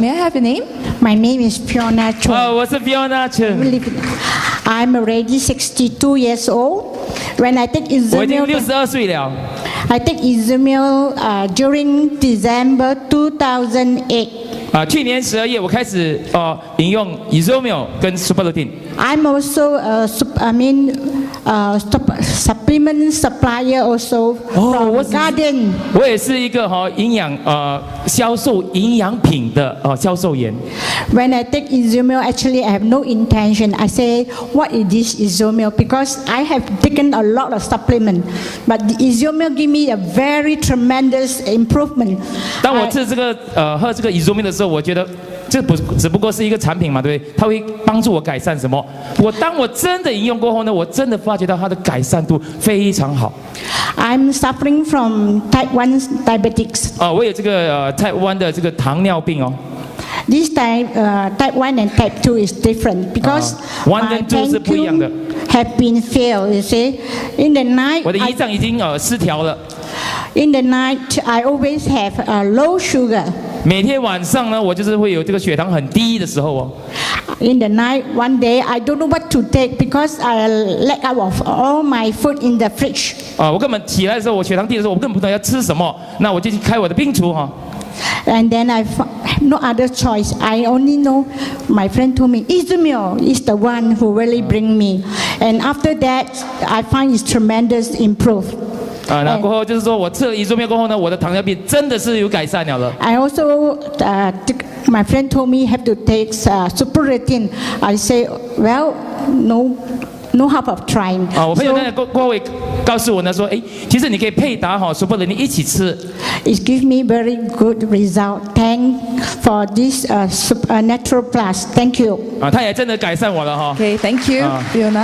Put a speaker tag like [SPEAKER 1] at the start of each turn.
[SPEAKER 1] May I have your name?
[SPEAKER 2] My name is Fiona Choi.
[SPEAKER 3] 我是 Fiona Chen，
[SPEAKER 2] I'm already 62 years old. When I take
[SPEAKER 3] 我已经
[SPEAKER 2] Izumil,
[SPEAKER 3] 62岁了。
[SPEAKER 2] I take Izumil during December 2008.
[SPEAKER 3] 去年12月我开始饮用 Izumil 跟 Superlutin。
[SPEAKER 2] I'm also supplement supplier also from Garden.
[SPEAKER 3] 我也是一个营养销售营养品的销售员。
[SPEAKER 2] When I take Izumil, actually I have no intention. I say, what is this Izumil? Because I have taken a lot of supplement, but the Izumil give me a very tremendous improvement.
[SPEAKER 3] 当我吃这个喝这个 Izumil 的时候，我觉得这只不过是一个产品嘛，对不对？它会帮助我改善什么？当我真的饮用过后呢，我真的发觉到它的改善度非常好。
[SPEAKER 2] I'm suffering from type 1 diabetics.
[SPEAKER 3] 我有这个type 1的这个糖尿病哦。
[SPEAKER 2] This type 1 and type 2 is different because
[SPEAKER 3] 1
[SPEAKER 2] my
[SPEAKER 3] 跟2是不一样的。
[SPEAKER 2] have been failed. You see, in the night.
[SPEAKER 3] 我的胰脏已经失调了。
[SPEAKER 2] In the night, I always have low sugar.
[SPEAKER 3] 每天晚上呢，我就是会有这个血糖很低的时候哦。
[SPEAKER 2] In the night, one day, I don't know what to take because I let out of all my food in the fridge.
[SPEAKER 3] 我根本起来的时候，我血糖低的时候，我根本不知道要吃什么，那我就去开我的冰橱哈。
[SPEAKER 2] And then I have no other choice. I only know my friend told me Izumil is the one who really bring me. And after that, I find it's tremendous improve.
[SPEAKER 3] 那过后就是说我吃了 Izumil 过后呢，我的糖尿病真的是有改善了。
[SPEAKER 2] I also my friend told me have to take Superlutin. I say, well, no help of trying.
[SPEAKER 3] 我朋友呢过后告诉我呢说，其实你可以配搭Superlutin 一起吃。
[SPEAKER 2] It gives me very good result. Thank for this Natural Plus. Thank you.
[SPEAKER 3] 他也真的改善我了哈。
[SPEAKER 1] Okay, thank you, Fiona.